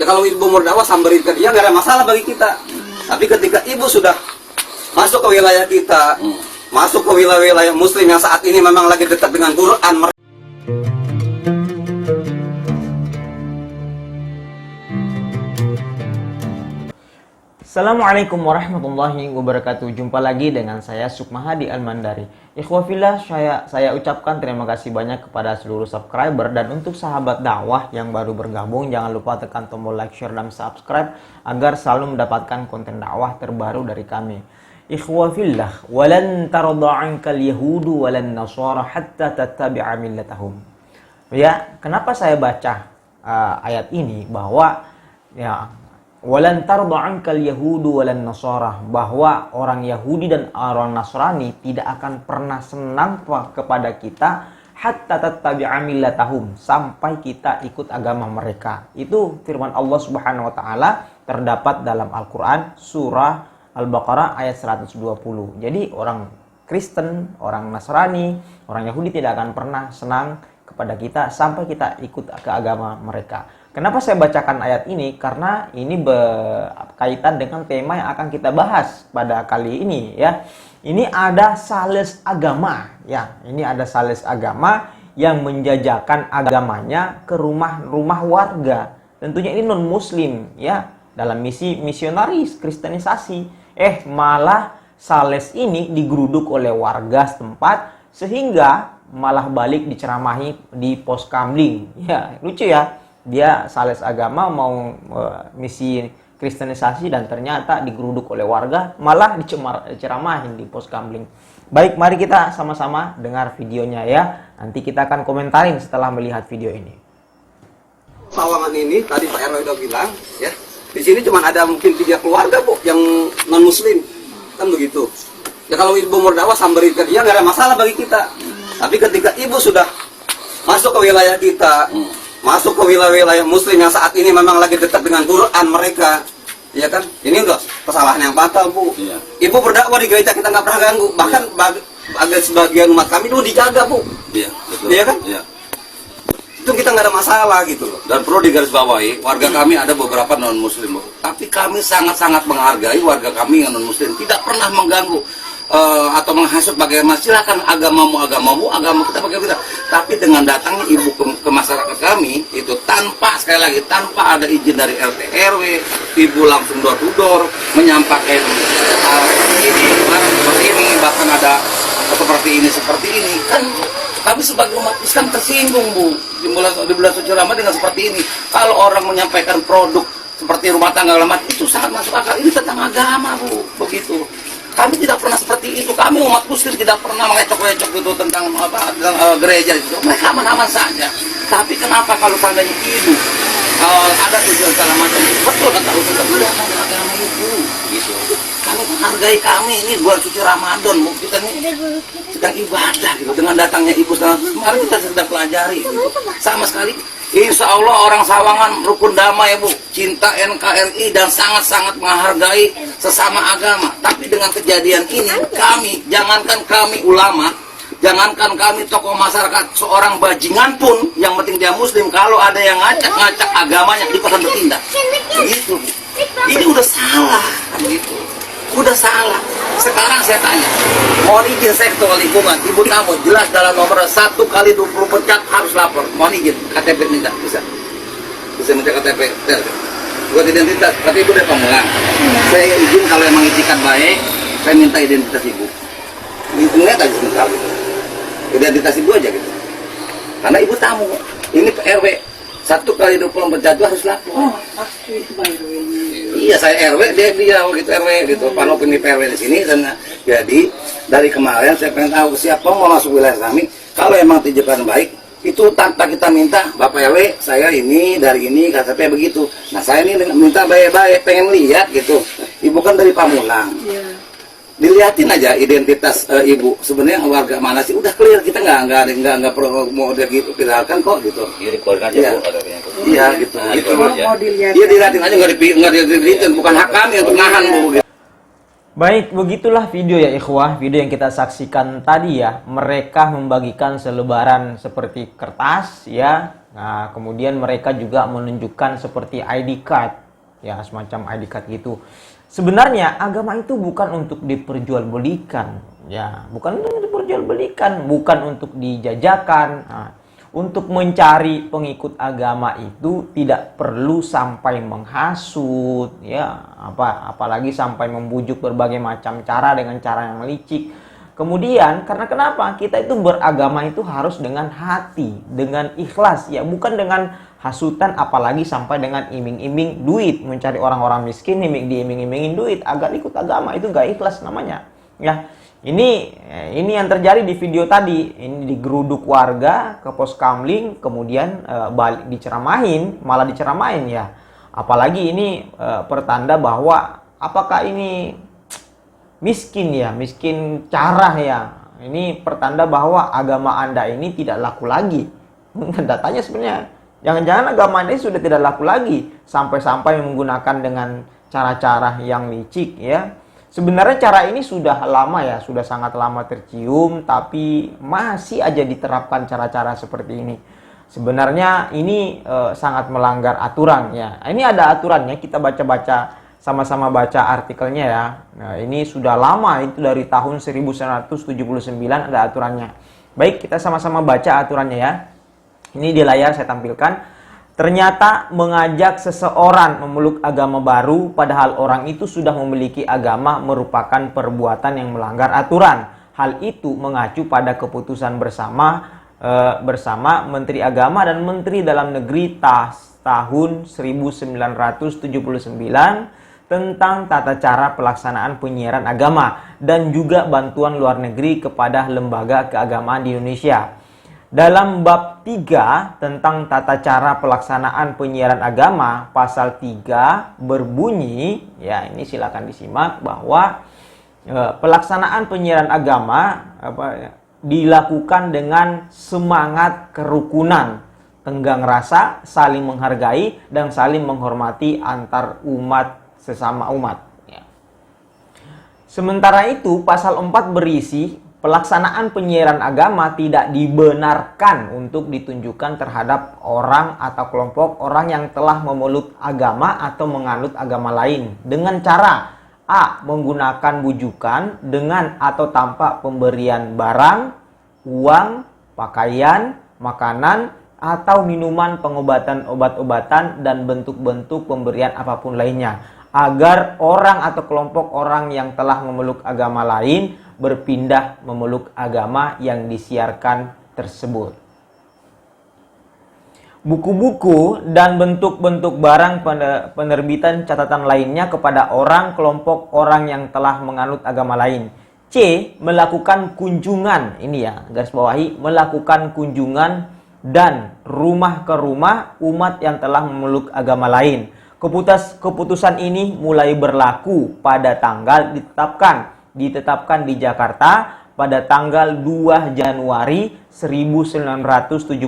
Ya kalau ibu berdakwah samberin ke dia nggak ada masalah bagi kita. Tapi ketika ibu sudah masuk ke wilayah kita, masuk ke wilayah muslim yang saat ini memang lagi dekat dengan Quran. Assalamualaikum warahmatullahi wabarakatuh. Jumpa lagi dengan saya Sukmahadi Al-Mandari. Ikhwafillah, saya ucapkan terima kasih banyak kepada seluruh subscriber. Dan untuk sahabat dakwah yang baru bergabung, jangan lupa tekan tombol like, share, dan subscribe agar selalu mendapatkan konten dakwah terbaru dari kami. Ikhwafillah, walan tarda 'ankal yahudu walan nasara hatta tattabi'a millatahum. Ya, kenapa saya baca ayat ini bahwa walan tarda 'ankal yahudu walan nasara, bahwa orang Yahudi dan orang Nasrani tidak akan pernah senang kepada kita hatta tattabi'a millatahum, sampai kita ikut agama mereka. Itu firman Allah Subhanahu wa taala terdapat dalam Al-Qur'an surah Al-Baqarah ayat 120. Jadi orang Kristen, orang Nasrani, orang Yahudi tidak akan pernah senang kepada kita sampai kita ikut ke agama mereka. Kenapa saya bacakan ayat ini? Karena ini berkaitan dengan tema yang akan kita bahas pada kali ini, ya. Ini ada sales agama, ya. Ini ada sales agama yang menjajakan agamanya ke rumah-rumah warga. Tentunya ini non muslim, ya, dalam misi misionaris, kristenisasi. Malah sales ini digeruduk oleh warga setempat sehingga malah balik diceramahi di pos kamling. Ya, lucu ya. Dia sales agama mau misi kristenisasi dan ternyata digeruduk oleh warga, malah diceramahin di pos kamling. Baik, mari kita sama-sama dengar videonya ya. Nanti kita akan komentarin setelah melihat video ini. Sawangan ini tadi Pak RW udah bilang, ya. Di sini cuma ada mungkin 3 keluarga, Bu, yang non muslim. Kan begitu. Ya kalau ibu berdakwah samberin ke dia nggak ada masalah bagi kita. Tapi ketika ibu sudah masuk ke wilayah kita, masuk ke wilayah muslim yang saat ini memang lagi dekat dengan Quran mereka, ya kan? Ini udah kesalahan yang fatal, Bu. Iya. Ibu berdakwah di gereja kita nggak pernah ganggu, bahkan ada sebagian umat kami dulu dijaga, Bu. Iya, betul. Iya kan? Iya. Itu kita nggak ada masalah gitu loh. Dan perlu digarisbawahi, warga kami ada beberapa non muslim, Bu. Tapi kami sangat-sangat menghargai warga kami yang non muslim, tidak pernah mengganggu atau menghasut bagaimana. Silakan agamamu, agama kita bagaimana. Tapi dengan datangnya ibu ke masyarakat kami itu tanpa, sekali lagi, tanpa ada izin dari RT RW, ibu langsung door to door menyampaikan ini barang seperti ini, bahkan ada seperti ini kan. Kami sebagai umat Islam tersinggung, Bu, di bulan suci Ramadan dengan seperti ini. Kalau orang menyampaikan produk seperti rumah tangga itu sangat masuk akal. Ini tentang agama, Bu, begitu. Kami tidak pernah seperti itu. Kami umat muslim tidak pernah mengecok-ecok itu tentang gereja itu. Mereka aman-aman saja. Tapi kenapa kalau seandainya ibu ada tujuan segala macam, betul kata Ustaz, agama itu, gitu. Kami menghargai kami, ini bulan suci Ramadan, Bu. Kita ini sedang ibadah, gitu. Dengan datangnya ibu kemarin kita sedang pelajari, gitu. Sama sekali, insya Allah orang Sawangan rukun damai, Bu, cinta NKRI dan sangat-sangat menghargai sesama agama. Tapi dengan kejadian ini, kami, jangankan kami ulama, jangankan kami tokoh masyarakat, seorang bajingan pun, yang penting dia muslim, kalau ada yang ngacak-ngacak agamanya, dia akan bertindak. Begitu. Ini udah salah, gitu. Udah salah. Sekarang saya tanya, mohon izin saya ketua lingkungan, ibu tamu jelas dalam nomor 1 kali 20 pecat harus lapor. Mohon izin, KTP minta, bisa minta KTP, buat identitas, tapi ibu dari Pamulang. Saya izin kalau emang itikat baik, saya minta identitas ibu. Lihat aja sebentar, identitas ibu aja gitu. Karena ibu tamu, ini RW 1 kali 20 pecat itu harus lapor. Oh, itu baru ini. Iya, saya RW, dia gitu RW gitu. Panop ini PRW di sini, dan jadi dari kemarin saya pengen tahu siapa mau masuk wilayah kami. Kalau emang tujuan baik, itu tanpa kita minta, Bapak RW, saya ini dari ini KTP begitu. Nah saya ini minta baik-baik, pengen lihat gitu. Ibu kan dari Pamulang. Iya. Dilihatin aja identitas ibu sebenarnya warga mana sih, udah clear, kita nggak perlu mau gitu viralkan kok gitu. Iya, dikeluarkan aja, Bu. Iya gitu. Iya, dilihatin aja, nggak dilihatin, bukan hak kami untuk nahan, Bu. Gitu. Baik, begitulah video ya ikhwah, video yang kita saksikan tadi ya. Mereka membagikan selebaran seperti kertas ya, Nah, kemudian mereka juga menunjukkan seperti ID card, ya semacam ID card gitu. Sebenarnya agama itu bukan untuk diperjualbelikan, ya, bukan untuk diperjualbelikan, bukan untuk dijajakan. Nah, untuk mencari pengikut agama itu tidak perlu sampai menghasut, ya, apalagi sampai membujuk berbagai macam cara dengan cara yang licik. Kemudian, karena kenapa? Kita itu beragama itu harus dengan hati, dengan ikhlas, ya, bukan dengan hasutan, apalagi sampai dengan iming-iming duit, mencari orang-orang miskin, diiming-imingin duit agar ikut agama, itu gak ikhlas namanya, ya. Ini yang terjadi di video tadi. Ini digeruduk warga ke pos kamling, kemudian balik diceramahin, malah diceramahin, ya. Apalagi ini pertanda bahwa apakah ini miskin, ya, miskin cara, ya. Ini pertanda bahwa agama Anda ini tidak laku lagi. Datanya sebenarnya, jangan-jangan agama Anda ini sudah tidak laku lagi, sampai-sampai menggunakan dengan cara-cara yang licik, ya. Sebenarnya cara ini sudah lama, ya, sudah sangat lama tercium, tapi masih aja diterapkan cara-cara seperti ini. Sebenarnya ini sangat melanggar aturan, ya. Ini ada aturannya, kita baca-baca, sama-sama baca artikelnya, ya. Nah, ini sudah lama, itu dari tahun 1979 ada aturannya. Baik, kita sama-sama baca aturannya, ya. Ini di layar saya tampilkan. Ternyata mengajak seseorang memeluk agama baru padahal orang itu sudah memiliki agama merupakan perbuatan yang melanggar aturan. Hal itu mengacu pada keputusan bersama Menteri Agama dan Menteri Dalam Negeri tahun 1979 tentang tata cara pelaksanaan penyiaran agama dan juga bantuan luar negeri kepada lembaga keagamaan di Indonesia. Dalam bab 3 tentang tata cara pelaksanaan penyiaran agama, pasal 3 berbunyi, ya, ini silakan disimak, bahwa pelaksanaan penyiaran agama dilakukan dengan semangat kerukunan, tenggang rasa, saling menghargai dan saling menghormati antar umat sesama umat, ya. Sementara itu, pasal 4 berisi pelaksanaan penyiaran agama tidak dibenarkan untuk ditunjukkan terhadap orang atau kelompok orang yang telah memeluk agama atau menganut agama lain dengan cara A. Menggunakan bujukan dengan atau tanpa pemberian barang, uang, pakaian, makanan, atau minuman, pengobatan, obat-obatan, dan bentuk-bentuk pemberian apapun lainnya, agar orang atau kelompok orang yang telah memeluk agama lain berpindah memeluk agama yang disiarkan tersebut. Buku-buku dan bentuk-bentuk barang penerbitan catatan lainnya kepada orang kelompok orang yang telah menganut agama lain. C. Melakukan kunjungan, ini ya, garis bawahi, melakukan kunjungan dan rumah ke rumah umat yang telah memeluk agama lain. Keputusan ini mulai berlaku pada tanggal ditetapkan di Jakarta pada tanggal 2 Januari 1979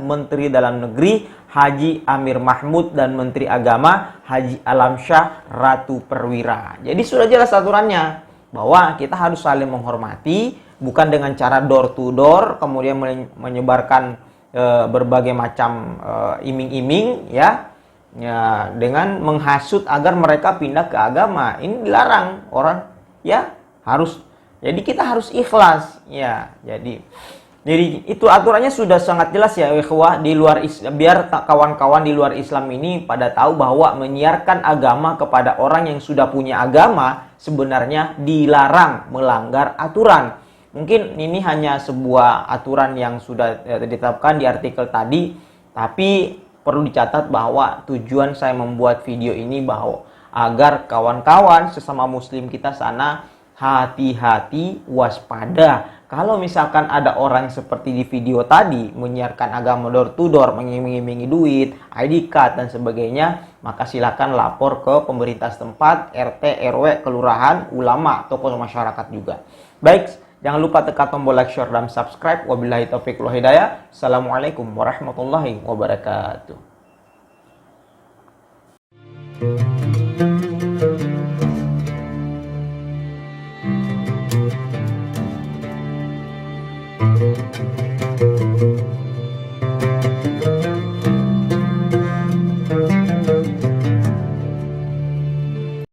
Menteri Dalam Negeri Haji Amir Mahmud dan Menteri Agama Haji Alamsyah Ratu Perwira. Jadi sudah jelas aturannya bahwa kita harus saling menghormati, bukan dengan cara door to door kemudian menyebarkan berbagai macam iming-iming, ya, dengan menghasut agar mereka pindah ke agama. Ini dilarang orang, ya, harus. Jadi kita harus ikhlas, ya. Jadi itu aturannya sudah sangat jelas, ya, ikhwah, di luar biar kawan-kawan di luar Islam ini pada tahu bahwa menyiarkan agama kepada orang yang sudah punya agama sebenarnya dilarang, melanggar aturan. Mungkin ini hanya sebuah aturan yang sudah ditetapkan di artikel tadi, tapi perlu dicatat bahwa tujuan saya membuat video ini bahwa agar kawan-kawan sesama muslim kita sana hati-hati, waspada. Kalau misalkan ada orang seperti di video tadi menyiarkan agama door to door, mengiming-imingi duit, ID card dan sebagainya, maka silakan lapor ke pemerintah setempat, RT, RW, kelurahan, ulama, tokoh masyarakat juga. Baik, jangan lupa tekan tombol like, share, dan subscribe. Wabillahi taufiq wal hidayah. Assalamualaikum warahmatullahi wabarakatuh.